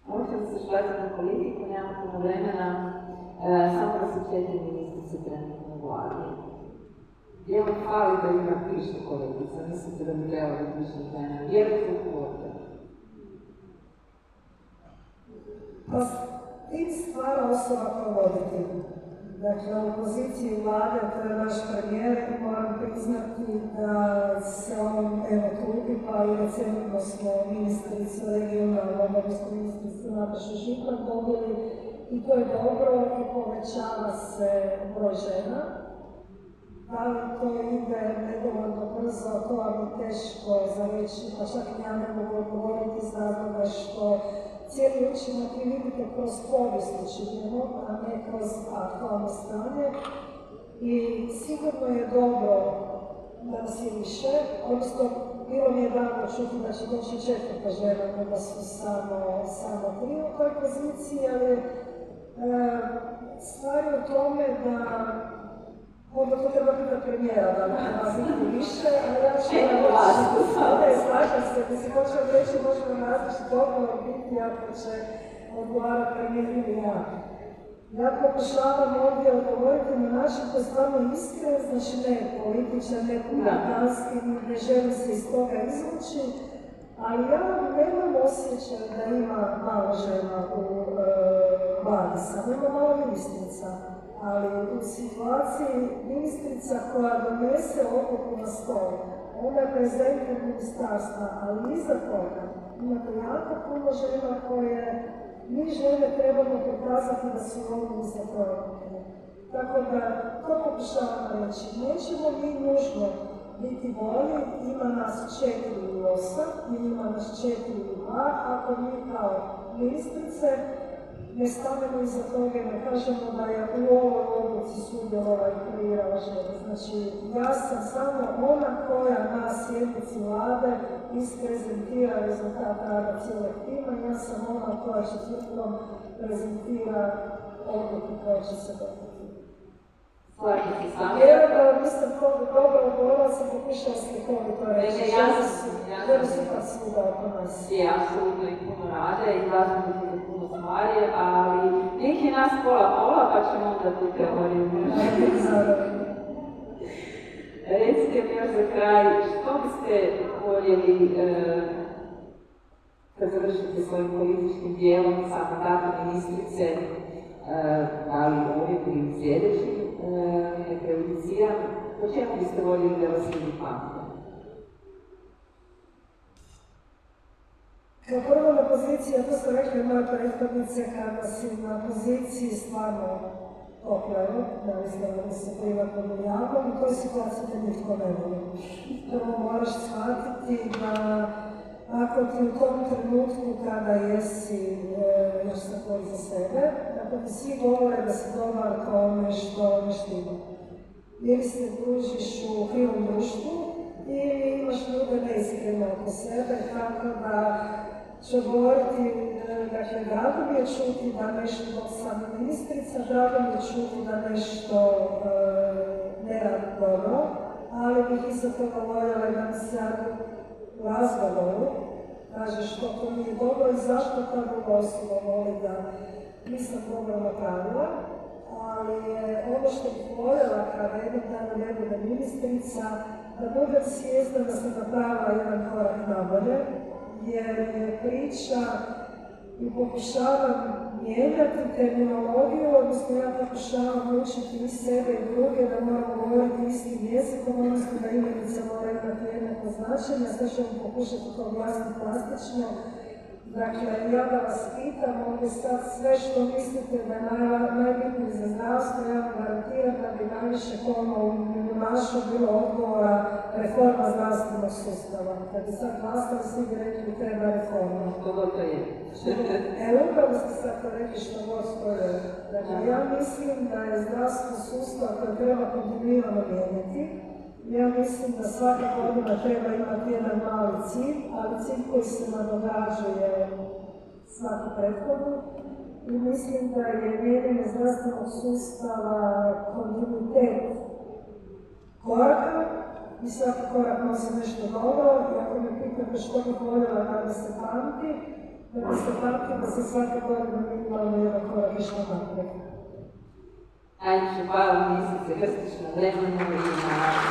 Ovo ćemo se švratiti na politiku, nemamo puno vremena, samo da su 4 ministrice trenutno u vladi. Gdje vam fali da ima više kolegica? Mislite da bi trebalo biti više žena? Vjerujte u kvote? Pa, tim stvara osoba kao voditelj. Dakle, u poziciji vlade, to je naš premijer, moram priznati da se on evo trudi, pa i recentno smo ministricu regionalnog, odnosno ministricu Natašu Žitman dobili i to je dobro i povećava se broj žena. Da li to ide nedovoljno brzo, to vam je teško za reći, pa čak i ja ne mogu odgovoriti iz razloga što cijeli učinak vi vidite kroz povijest učinjeno, a ne kroz aktualno stanje. I sigurno je dobro da nas je više, odnosno bilo mi je drago čuti da će doći 4 žena, da su samo 3 u toj poziciji, ali stvar je u tome da onda to treba biti premijera, da treba biti više, a ja ću slažem se, mislim, hoću reći, možemo različiti odgovor biti ako će odgovarati premijer ili ja. Ja pokušavam ovdje odgovoriti na način koji je stvarno iskren, znači ne političan, ne politikanski, ne želim se iz toga izvući, ali ja nemam osjećaj da ima malo žena u vladi, samo ima malo ministrica. Ali u situaciji ministrica koja donese odluku na stol, ona je prezenter ministarstva, ali iza toga imate jako puno žena koje mi žene trebamo pokazati da su ovdje za to odluke. Tako da to pokušavam reći. Nećemo mi nužno biti bolji, ima nas 4 ili 8, ili ima nas 4 ili 2, ako mi kao ministrice ne stanemo iza toga i ne kažemo da je u ovoj odluci sudjelovala i kreirala žene. Znači, ja sam samo ona koja na sjednici vlade isprezentira rezultat rada cijelog tima, ja sam ona koja četvrtkom prezentira odluku koja će se dobiti. Vjerujem da vam nisam dobro odgovorila, sam pokušala slikovito reći. Žene su pa svuda oko nas. Je, apsolutno i puno rade i važno biti puno stvari, ali njih je nas pola, pa ćemo onda tu teoriju. Recite mi još za kraj, što biste voljeli kad završite svojim političkim dijelom sa mandatom ministrice, da li ovdje ili sljedećim, ne prejudiciram, po čemu biste voljeli da vas ljudi pamte? Kao prvo na poziciji, a to ste rekli moje prethodnice, kada si na poziciji stvarno opljaju, da mislim se privatno ili javno, u toj situaciji te nitko ne voli. Prvo moraš shvatiti da ako ti u tom trenutku kada jesi još se bori za sebe, ako ti svi govore da si dobar kao nešto ne štima. Ili se družiš u krivom društvu, ili imaš ljude neiskreno oko sebe, tako da ću govoriti, dakle, drago mi je čuti da nešto, dok sam ministrica, drago mi je čuti da nešto ne radi dobro, ali bih isto toga voljela da mi se u razgovoru kaže što to nije dobro i zašto ta druga osoba voli da nisam dobro napravila. Ali ono što bih voljela kada jednog dana ne bude ministrica, da budem svjesna da sam napravila jedan korak nabolje, jer je priča i pokušavam mijenjati terminologiju, odnosno ja pokušavam učiti i sebe i druge da moramo govoriti istim jezikom, odnosno da imenica mora imati jednako značenje, a sve ćemo pokušati to objasniti plastično. Dakle, ja da vas pitam ovdje sad sve što mislite da je najbitnije za zdravstvo, ja vam garantiram da bi najviše koma u našu bilo odgovora reforma zdravstvenog sustava. Kad bi sad glasali, svi bi rekli treba reforma. To je. Upravo ste sad to rekli što god stoje. Dakle, ja mislim da je zdravstveni sustav koji treba kontinuirano mijenjati. Ja mislim da svaka godina treba imati jedan mali cilj, ali cilj koji se nadograđuje svaku prethodnu. I mislim da je mijenjanje zdravstvenog sustava kontinuitet koraka, i svaki korak nosi nešto novo i ako me pitate što bih voljela da me se pamti, da me se pamti da se svake godine minimalno jedan korak išla naprijed. Najljepše hvala ministrice Krstić na vremenu i na